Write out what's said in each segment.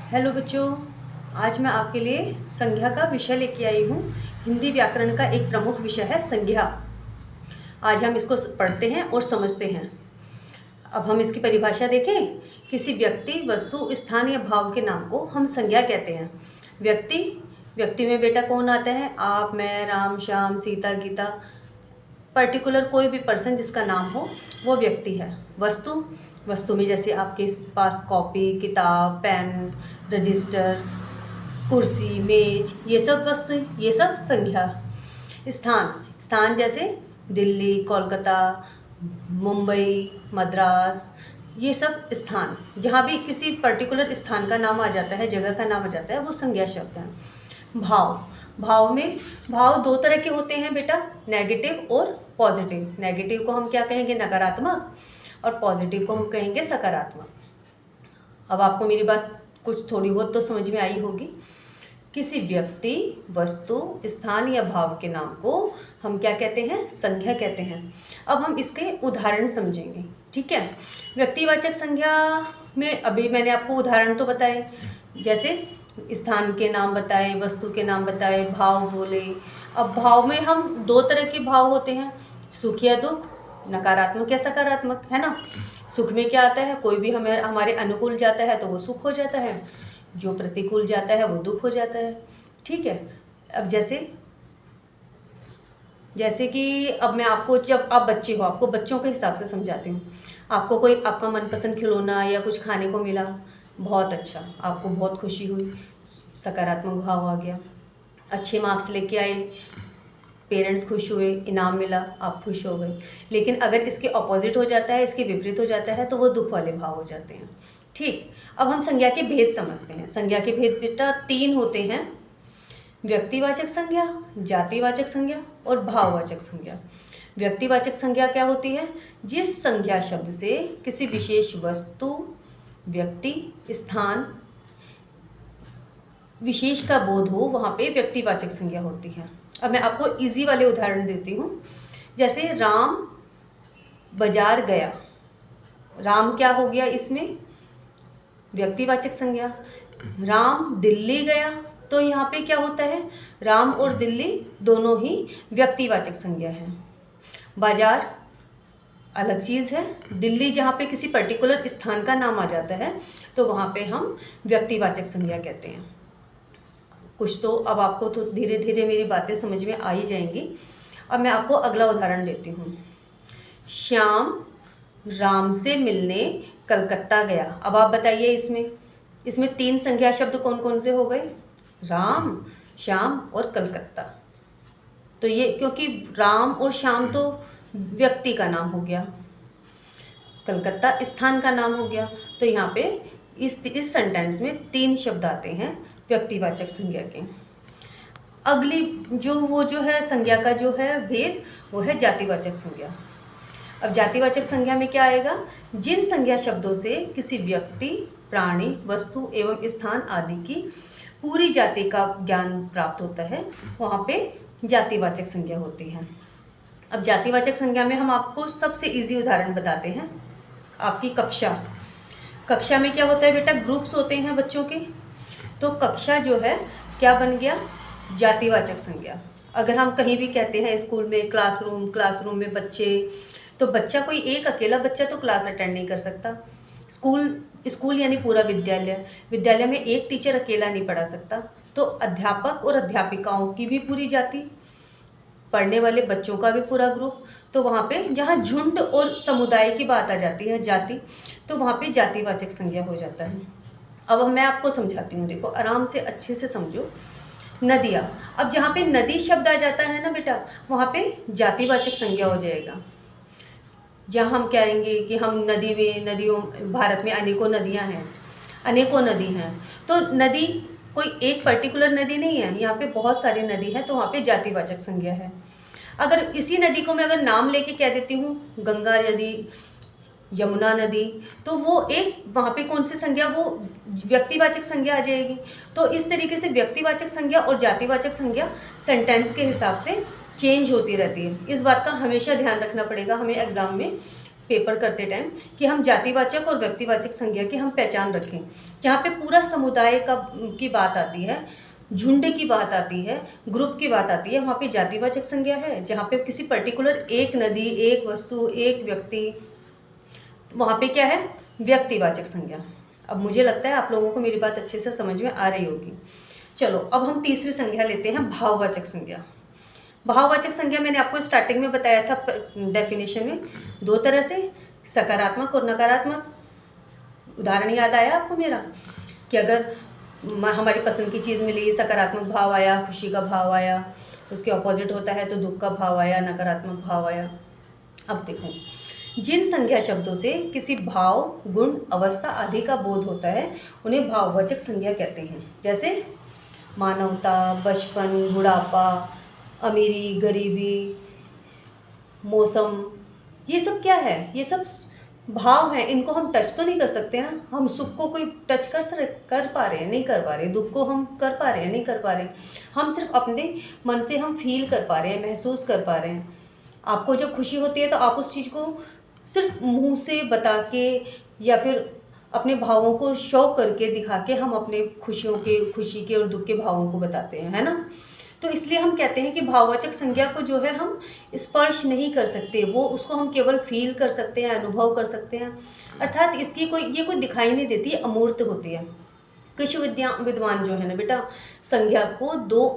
Hello बच्चों, आज मैं आपके लिए संज्ञा का विषय लेके आई हूँ। हिंदी व्याकरण का एक प्रमुख विषय है संज्ञा। आज हम इसको पढ़ते हैं और समझते हैं। अब हम इसकी परिभाषा देखें। किसी व्यक्ति, वस्तु, स्थान या भाव के नाम को हम संज्ञा कहते हैं। व्यक्ति में बेटा कौन आता है? आप, मैं, राम, श्याम, सीता, गीता। पर्टिकुलर कोई भी पर्सन जिसका नाम हो वो व्यक्ति है। वस्तु में जैसे आपके पास कॉपी, किताब, पेन, रजिस्टर, कुर्सी, मेज, ये सब वस्तु, ये सब संज्ञा। स्थान जैसे दिल्ली, कोलकाता, मुंबई, मद्रास, ये सब स्थान। जहाँ भी किसी पर्टिकुलर स्थान का नाम आ जाता है, जगह का नाम आ जाता है, वो संज्ञा शब्द है। भाव दो तरह के होते हैं बेटा, नेगेटिव और पॉजिटिव। नेगेटिव को हम क्या कहेंगे? नकारात्मक। और पॉजिटिव को हम कहेंगे सकारात्मक। अब आपको मेरी बात कुछ थोड़ी बहुत तो समझ में आई होगी। किसी व्यक्ति, वस्तु, स्थान या भाव के नाम को हम क्या कहते हैं? संज्ञा कहते हैं। अब हम इसके उदाहरण समझेंगे, ठीक है। व्यक्तिवाचक संज्ञा में अभी मैंने आपको उदाहरण तो बताए, जैसे स्थान के नाम बताए, वस्तु के नाम बताए, भाव बोले। अब भाव में हम दो तरह के भाव होते हैं, सुख या दुख, नकारात्मक या सकारात्मक, है ना। सुख में क्या आता है? कोई भी हमें हमारे अनुकूल जाता है तो वो सुख हो जाता है, जो प्रतिकूल जाता है वो दुख हो जाता है, ठीक है। अब जैसे कि अब मैं आपको, जब आप बच्चे हो, आपको बच्चों के हिसाब से समझाती हूँ। आपको कोई आपका मनपसंद खिलौना या कुछ खाने को मिला, बहुत अच्छा, आपको बहुत खुशी हुई, सकारात्मक भाव आ गया। अच्छे मार्क्स लेके आए, पेरेंट्स खुश हुए, इनाम मिला, आप खुश हो गए। लेकिन अगर इसके ऑपोजिट हो जाता है, इसके विपरीत हो जाता है, तो वो दुख वाले भाव हो जाते हैं, ठीक। अब हम संज्ञा के भेद समझते हैं। संज्ञा के भेद बेटा 3 होते हैं: व्यक्तिवाचक संज्ञा, जातिवाचक संज्ञा और भाववाचक संज्ञा। व्यक्तिवाचक संज्ञा क्या होती है? जिस संज्ञा शब्द से किसी विशेष वस्तु, व्यक्ति, स्थान विशेष का बोध हो, वहाँ पे व्यक्तिवाचक संज्ञा होती है। अब मैं आपको इजी वाले उदाहरण देती हूँ। जैसे राम बाजार गया, राम क्या हो गया इसमें? व्यक्तिवाचक संज्ञा। राम दिल्ली गया, तो यहाँ पे क्या होता है? राम और दिल्ली दोनों ही व्यक्तिवाचक संज्ञा है। बाजार अलग चीज़ है, दिल्ली जहाँ पे किसी पर्टिकुलर स्थान का नाम आ जाता है तो वहाँ पे हम व्यक्तिवाचक संज्ञा कहते हैं। कुछ तो अब आपको तो धीरे धीरे मेरी बातें समझ में आ ही जाएंगी। अब मैं आपको अगला उदाहरण देती हूँ। श्याम राम से मिलने कलकत्ता गया। अब आप बताइए, इसमें 3 संज्ञा शब्द कौन कौन से हो गए? राम, श्याम और कलकत्ता। तो ये, क्योंकि राम और श्याम तो व्यक्ति का नाम हो गया, कलकत्ता स्थान का नाम हो गया, तो यहाँ पे इस सेंटेंस में 3 शब्द आते हैं व्यक्तिवाचक संज्ञा के। अगली जो है संज्ञा का जो है भेद, वो है जातिवाचक संज्ञा। अब जातिवाचक संज्ञा में क्या आएगा? जिन संज्ञा शब्दों से किसी व्यक्ति, प्राणी, वस्तु एवं स्थान आदि की पूरी जाति का ज्ञान प्राप्त होता है, वहाँ पे जातिवाचक संज्ञा होती है। अब जातिवाचक संज्ञा में हम आपको सबसे इजी उदाहरण बताते हैं। आपकी कक्षा में क्या होता है बेटा? ग्रुप्स होते हैं बच्चों के। तो कक्षा जो है क्या बन गया? जातिवाचक संज्ञा। अगर हम कहीं भी कहते हैं स्कूल में क्लासरूम में बच्चे, तो बच्चा, कोई एक अकेला बच्चा तो क्लास अटेंड नहीं कर सकता। स्कूल यानी पूरा विद्यालय में एक टीचर अकेला नहीं पढ़ा सकता। तो अध्यापक और अध्यापिकाओं की भी पूरी जाति, पढ़ने वाले बच्चों का भी पूरा ग्रुप। तो वहाँ पे जहाँ झुंड और समुदाय की बात आ जाती है, जाति, तो वहाँ पे जातिवाचक संज्ञा हो जाता है। अब मैं आपको समझाती हूँ, देखो आराम से, अच्छे से समझो। नदियाँ, अब जहाँ पे नदी शब्द आ जाता है ना बेटा, वहाँ पे जातिवाचक संज्ञा हो जाएगा। जहाँ हम कहेंगे कि हम भारत में अनेकों नदी हैं, तो नदी कोई एक पर्टिकुलर नदी नहीं है, यहाँ पे बहुत सारी नदी है, तो वहाँ पे जातिवाचक संज्ञा है। अगर इसी नदी को मैं अगर नाम लेके कह देती हूँ, गंगा नदी, यमुना नदी, तो वो एक, वहाँ पे कौन सी संज्ञा? वो व्यक्तिवाचक संज्ञा आ जाएगी। तो इस तरीके से व्यक्तिवाचक संज्ञा और जातिवाचक संज्ञा सेंटेंस के हिसाब से चेंज होती रहती है। इस बात का हमेशा ध्यान रखना पड़ेगा हमें एग्जाम में, पेपर करते टाइम कि हम जातिवाचक और व्यक्तिवाचक संज्ञा की हम पहचान रखें। जहाँ पे पूरा समुदाय की बात आती है, झुंड की बात आती है, ग्रुप की बात आती है, वहाँ पे जातिवाचक संज्ञा है। जहाँ पे किसी पर्टिकुलर एक नदी, एक वस्तु, एक व्यक्ति, वहाँ पे क्या है, व्यक्तिवाचक संज्ञा। अब मुझे लगता है आप लोगों को मेरी बात अच्छे से समझ में आ रही होगी। चलो अब हम तीसरी संज्ञा लेते हैं, भाववाचक संज्ञा। भाववाचक संज्ञा मैंने आपको स्टार्टिंग में बताया था डेफिनेशन में, दो तरह से, सकारात्मक और नकारात्मक। उदाहरण याद आया आपको मेरा कि अगर हमारी पसंद की चीज़ मिली, सकारात्मक भाव आया, खुशी का भाव आया, उसके ऑपोजिट होता है तो दुख का भाव आया, नकारात्मक भाव आया। अब देखो, जिन संज्ञा शब्दों से किसी भाव, गुण, अवस्था आदि का बोध होता है उन्हें भाववाचक संज्ञा कहते हैं। जैसे मानवता, बचपन, बुढ़ापा, अमीरी, गरीबी, मौसम, ये सब क्या है, ये सब भाव हैं। इनको हम टच तो नहीं कर सकते ना। हम सुख को कोई टच कर पा रहे हैं, नहीं कर पा रहे। दुख को हम कर पा रहे हैं, नहीं कर पा रहे। हम सिर्फ अपने मन से हम फील कर पा रहे हैं, महसूस कर पा रहे हैं। आपको जब खुशी होती है तो आप उस चीज़ को सिर्फ मुंह से बता के या फिर अपने भावों को शो करके दिखा के हम अपने खुशी के और दुख के भावों को बताते हैं, है ना। तो इसलिए हम कहते हैं कि भाववाचक संज्ञा को जो है हम स्पर्श नहीं कर सकते, वो उसको हम केवल फील कर सकते हैं, अनुभव कर सकते हैं। अर्थात इसकी ये कोई दिखाई नहीं देती, अमूर्त होती है। कुछ विद्वान जो है ना बेटा, संज्ञा को दो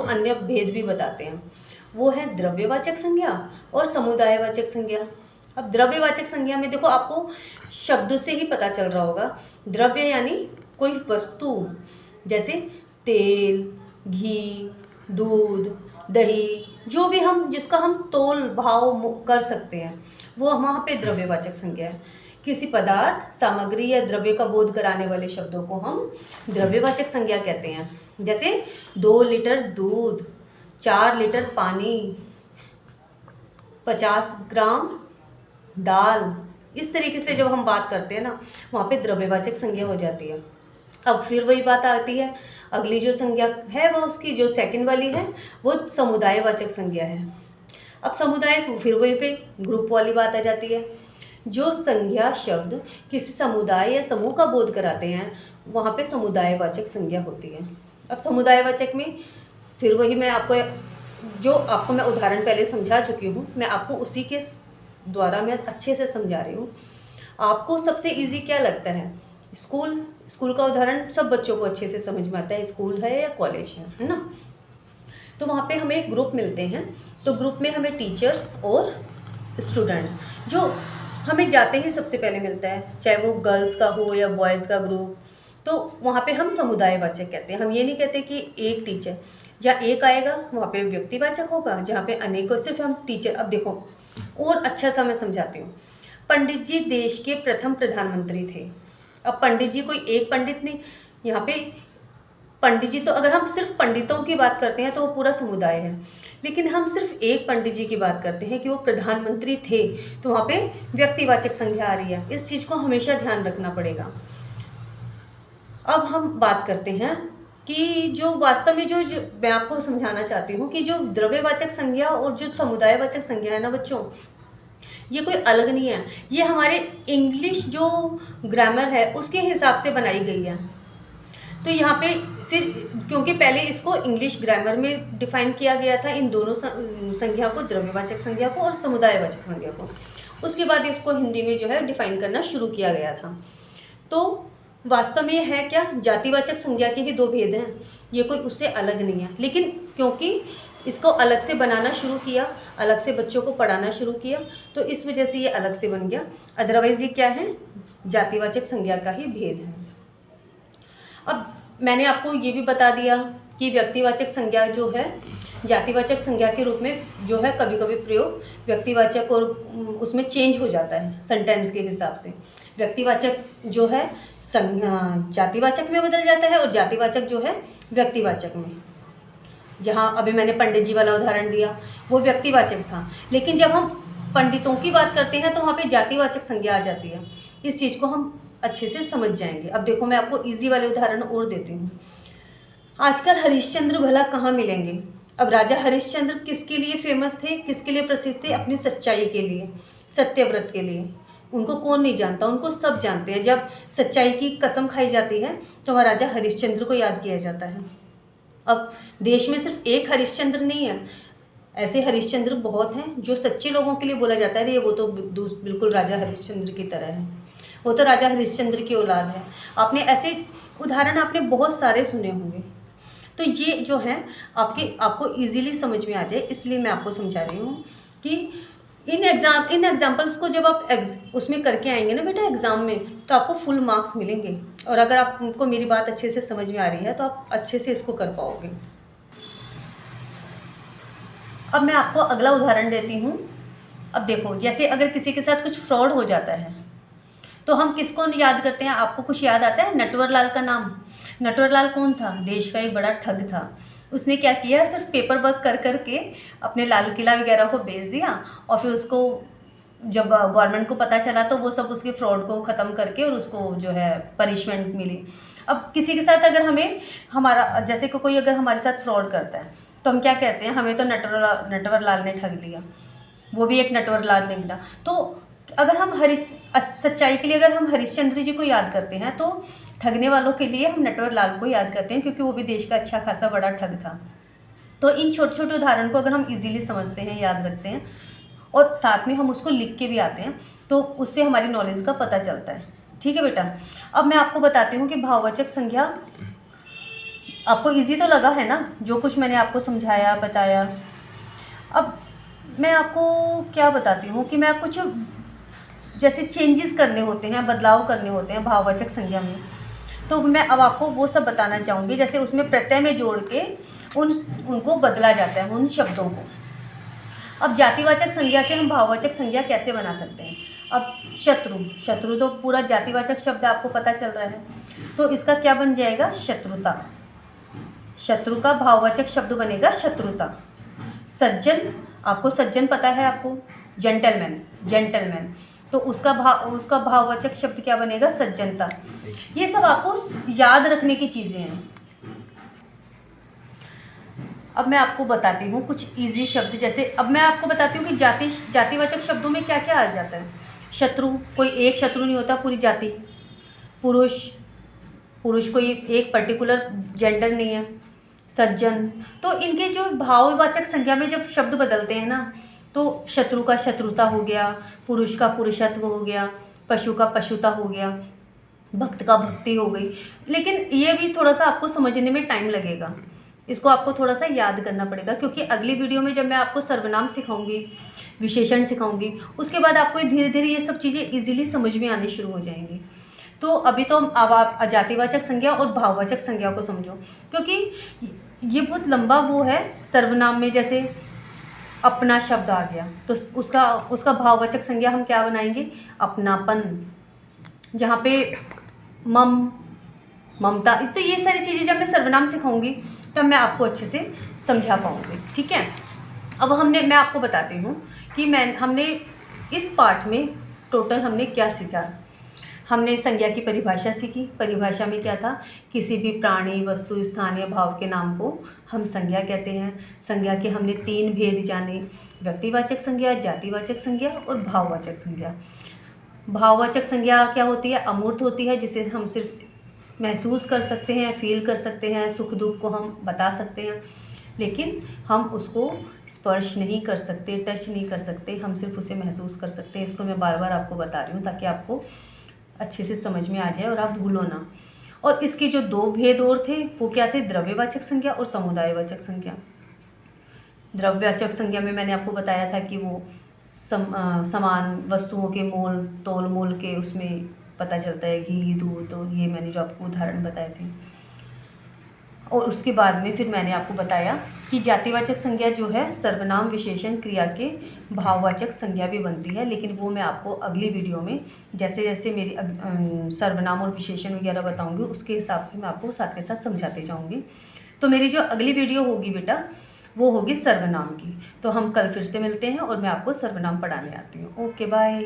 अन्य भेद भी बताते हैं। वो है द्रव्यवाचक संज्ञा और समुदायवाचक संज्ञा। अब द्रव्यवाचक संज्ञा में देखो, आपको शब्द से ही पता चल रहा होगा। द्रव्य यानी कोई वस्तु, जैसे तेल, घी, दूध, दही, जो भी जिसका हम तोल भाव कर सकते हैं, वो वहाँ पे द्रव्यवाचक संज्ञा है। किसी पदार्थ, सामग्री या द्रव्य का बोध कराने वाले शब्दों को हम द्रव्यवाचक संज्ञा कहते हैं। जैसे 2 लीटर दूध, 4 लीटर पानी, 50 ग्राम दाल, इस तरीके से जब हम बात करते हैं ना, वहाँ पे द्रव्यवाचक संज्ञा हो जाती है। अब फिर वही बात आती है, अगली जो संज्ञा है वो उसकी जो सेकंड वाली है वो समुदायवाचक संज्ञा है। अब समुदाय फिर वही पे ग्रुप वाली बात आ जाती है। जो संज्ञा शब्द किसी समुदाय या समूह का बोध कराते हैं वहाँ पे समुदायवाचक संज्ञा होती है। अब समुदायवाचक में फिर वही मैं आपको उदाहरण पहले समझा चुकी हूँ, मैं आपको उसी के द्वारा मैं अच्छे से समझा रही हूँ। आपको सबसे इजी क्या लगता है? स्कूल का उदाहरण सब बच्चों को अच्छे से समझ में आता है, स्कूल है या कॉलेज है ना। तो वहाँ पे हमें एक ग्रुप मिलते हैं, तो ग्रुप में हमें टीचर्स और स्टूडेंट्स जो हमें जाते ही सबसे पहले मिलता है, चाहे वो गर्ल्स का हो या बॉयज़ का ग्रुप, तो वहाँ पे हम समुदायवाचक कहते हैं। हम ये नहीं कहते कि एक टीचर या एक आएगा, वहाँ पे व्यक्तिवाचक होगा, जहाँ पे अनेकों सिर्फ हम टीचर। अब देखो और अच्छा सा मैं समझाती हूँ। पंडित जी देश के प्रथम प्रधानमंत्री थे। अब पंडित जी कोई एक पंडित नहीं, यहाँ पे पंडित जी तो अगर हम सिर्फ पंडितों की बात करते हैं तो वो पूरा समुदाय है, लेकिन हम सिर्फ एक पंडित जी की बात करते हैं कि वो प्रधानमंत्री थे, तो वहाँ पे व्यक्तिवाचक संज्ञा आ रही है। इस चीज़ को हमेशा ध्यान रखना पड़ेगा। अब हम बात करते हैं कि जो वास्तव में जो मैं आपको समझाना चाहती हूँ कि जो द्रव्यवाचक संज्ञा और जो समुदायवाचक संज्ञा है ना बच्चों, ये कोई अलग नहीं है, ये हमारे इंग्लिश जो ग्रामर है उसके हिसाब से बनाई गई है। तो यहाँ पे फिर क्योंकि पहले इसको इंग्लिश ग्रामर में डिफाइन किया गया था, इन दोनों संज्ञा को, द्रव्यवाचक संज्ञा को और समुदायवाचक संज्ञा को, उसके बाद इसको हिंदी में जो है डिफाइन करना शुरू किया गया था। तो वास्तव में है क्या, जातिवाचक संज्ञा के ही दो भेद हैं, ये कोई उससे अलग नहीं है। लेकिन क्योंकि इसको अलग से बनाना शुरू किया, अलग से बच्चों को पढ़ाना शुरू किया, तो इस वजह से ये अलग से बन गया। अदरवाइज़ ये क्या है, जातिवाचक संज्ञा का ही भेद है। अब मैंने आपको ये भी बता दिया कि व्यक्तिवाचक संज्ञा जो है जातिवाचक संज्ञा के रूप में जो है कभी कभी प्रयोग व्यक्तिवाचक और उसमें चेंज हो जाता है सेंटेंस के हिसाब से। व्यक्तिवाचक जो है जातिवाचक में बदल जाता है और जातिवाचक जो है व्यक्तिवाचक में। जहाँ अभी मैंने पंडित जी वाला उदाहरण दिया वो व्यक्तिवाचक था, लेकिन जब हम पंडितों की बात करते हैं तो वहाँ पे जातिवाचक संज्ञा आ जाती है। इस चीज़ को हम अच्छे से समझ जाएंगे। अब देखो मैं आपको इजी वाले उदाहरण और देती हूँ। आजकल हरिश्चंद्र भला कहाँ मिलेंगे? अब राजा हरिश्चंद्र किसके लिए फेमस थे, किसके लिए प्रसिद्ध थे? अपनी सच्चाई के लिए, सत्यव्रत के लिए। उनको कौन नहीं जानता, उनको सब जानते हैं। जब सच्चाई की कसम खाई जाती है तो वह राजा हरिश्चंद्र को याद किया जाता है। अब देश में सिर्फ एक हरिश्चंद्र नहीं है, ऐसे हरिश्चंद्र बहुत हैं जो सच्चे लोगों के लिए बोला जाता है, वो तो बिल्कुल राजा हरिश्चंद्र की तरह है, वो तो राजा हरिश्चंद्र की औलाद है। आपने ऐसे उदाहरण आपने बहुत सारे सुने होंगे। तो ये जो है आपको इजीली समझ में आ जाए, इसलिए मैं आपको समझा रही हूँ कि इन एग्जाम्पल्स को जब आप उसमें करके आएंगे ना बेटा एग्ज़ाम में, तो आपको फुल मार्क्स मिलेंगे। और अगर आपको मेरी बात अच्छे से समझ में आ रही है तो आप अच्छे से इसको कर पाओगे। अब मैं आपको अगला उदाहरण देती हूँ। अब देखो, जैसे अगर किसी के साथ कुछ फ्रॉड हो जाता है तो हम किसको याद करते हैं? आपको कुछ याद आता है? नटवरलाल का नाम। नटवरलाल कौन था? देश का एक बड़ा ठग था। उसने क्या किया, सिर्फ पेपर वर्क कर करके अपने लाल किला वगैरह को बेच दिया, और फिर उसको जब गवर्नमेंट को पता चला तो वो सब उसके फ्रॉड को ख़त्म करके और उसको जो है पनिशमेंट मिली। अब किसी के साथ अगर हमारा जैसे कि कोई अगर हमारे साथ फ्रॉड करता है तो हम क्या कहते हैं? हमें तो नटवरलाल ने ठग लिया, वो भी एक नटवरलाल ने मिला। तो अगर हम सच्चाई के लिए अगर हम हरिश्चंद्र जी को याद करते हैं तो ठगने वालों के लिए हम नटवरलाल को याद करते हैं, क्योंकि वो भी देश का अच्छा खासा बड़ा ठग था। तो इन छोटे छोटे उदाहरण को अगर हम इजीली समझते हैं, याद रखते हैं और साथ में हम उसको लिख के भी आते हैं तो उससे हमारी नॉलेज का पता चलता है। ठीक है बेटा। अब मैं आपको बताती हूँ कि भाववाचक संज्ञा आपको इजी तो लगा है ना, जो कुछ मैंने आपको समझाया बताया। अब मैं आपको क्या बताती हूँ कि मैं कुछ जैसे चेंजेस करने होते हैं, बदलाव करने होते हैं भाववाचक संज्ञा में, तो मैं अब आपको वो सब बताना चाहूँगी। जैसे उसमें प्रत्यय में जोड़ के उनको बदला जाता है, उन शब्दों को। अब जातिवाचक संज्ञा से हम भाववाचक संज्ञा कैसे बना सकते हैं? अब शत्रु तो पूरा जातिवाचक शब्द आपको पता चल रहा है, तो इसका क्या बन जाएगा? शत्रुता। शत्रु का भाववाचक शब्द बनेगा शत्रुता। सज्जन, आपको सज्जन पता है आपको? जेंटलमैन, तो उसका भाववाचक शब्द क्या बनेगा? सज्जनता। ये सब आपको याद रखने की चीज़ें हैं। अब मैं आपको बताती हूँ कुछ इजी शब्द। जैसे अब मैं आपको बताती हूँ कि जातिवाचक शब्दों में क्या क्या आ जाता है। शत्रु, कोई एक शत्रु नहीं होता, पूरी जाति। पुरुष कोई एक पर्टिकुलर जेंडर नहीं है। सज्जन, तो इनके जो भाववाचक संज्ञा में जब शब्द बदलते हैं ना, तो शत्रु का शत्रुता हो गया, पुरुष का पुरुषत्व हो गया, पशु का पशुता हो गया, भक्त का भक्ति हो गई। लेकिन ये भी थोड़ा सा आपको समझने में टाइम लगेगा, इसको आपको थोड़ा सा याद करना पड़ेगा, क्योंकि अगली वीडियो में जब मैं आपको सर्वनाम सिखाऊंगी, विशेषण सिखाऊंगी, उसके बाद आपको धीरे धीरे ये सब चीज़ें इजीली समझ में आनी शुरू हो जाएंगी। तो अभी तो अब आप जातिवाचक संज्ञा और भाववाचक संज्ञा को समझो, क्योंकि ये बहुत लंबा वो है। सर्वनाम में जैसे अपना शब्द आ गया तो उसका भाववाचक संज्ञा हम क्या बनाएंगे? अपनापन। जहाँ पे ममता, तो ये सारी चीज़ें जब मैं सर्वनाम सिखाऊंगी तब मैं आपको अच्छे से समझा पाऊंगी। ठीक है। अब मैं आपको बताती हूँ कि हमने इस पार्ट में टोटल हमने क्या सीखा। हमने संज्ञा की परिभाषा सीखी। परिभाषा में क्या था? किसी भी प्राणी, वस्तु, स्थान या भाव के नाम को हम संज्ञा कहते हैं। संज्ञा के हमने 3 भेद जाने: व्यक्तिवाचक संज्ञा, जातिवाचक संज्ञा और भाववाचक संज्ञा। भाववाचक संज्ञा क्या होती है? अमूर्त होती है, जिसे हम सिर्फ महसूस कर सकते हैं, फील कर सकते हैं, सुख दुख को हम बता सकते हैं, लेकिन हम उसको स्पर्श नहीं कर सकते, टच नहीं कर सकते, हम सिर्फ उसे महसूस कर सकते हैं। इसको मैं बार बार आपको बता रही हूँ ताकि आपको अच्छे से समझ में आ जाए और आप भूलो ना। और इसके जो 2 भेद और थे वो क्या थे? द्रव्यवाचक संज्ञा और समुदायवाचक संज्ञा। द्रव्यवाचक संज्ञा में मैंने आपको बताया था कि वो समान वस्तुओं के तोल मोल के उसमें पता चलता है, घी, दूध, तो ये मैंने जो आपको उदाहरण बताए थे। और उसके बाद में फिर मैंने आपको बताया कि जातिवाचक संज्ञा जो है सर्वनाम, विशेषण, क्रिया के भाववाचक संज्ञा भी बनती है, लेकिन वो मैं आपको अगली वीडियो में जैसे जैसे मेरी सर्वनाम और विशेषण वगैरह बताऊंगी उसके हिसाब से मैं आपको साथ के साथ समझाते जाऊंगी। तो मेरी जो अगली वीडियो होगी बेटा वो होगी सर्वनाम की। तो हम कल फिर से मिलते हैं और मैं आपको सर्वनाम पढ़ाने आती हूँ। Okay, bye.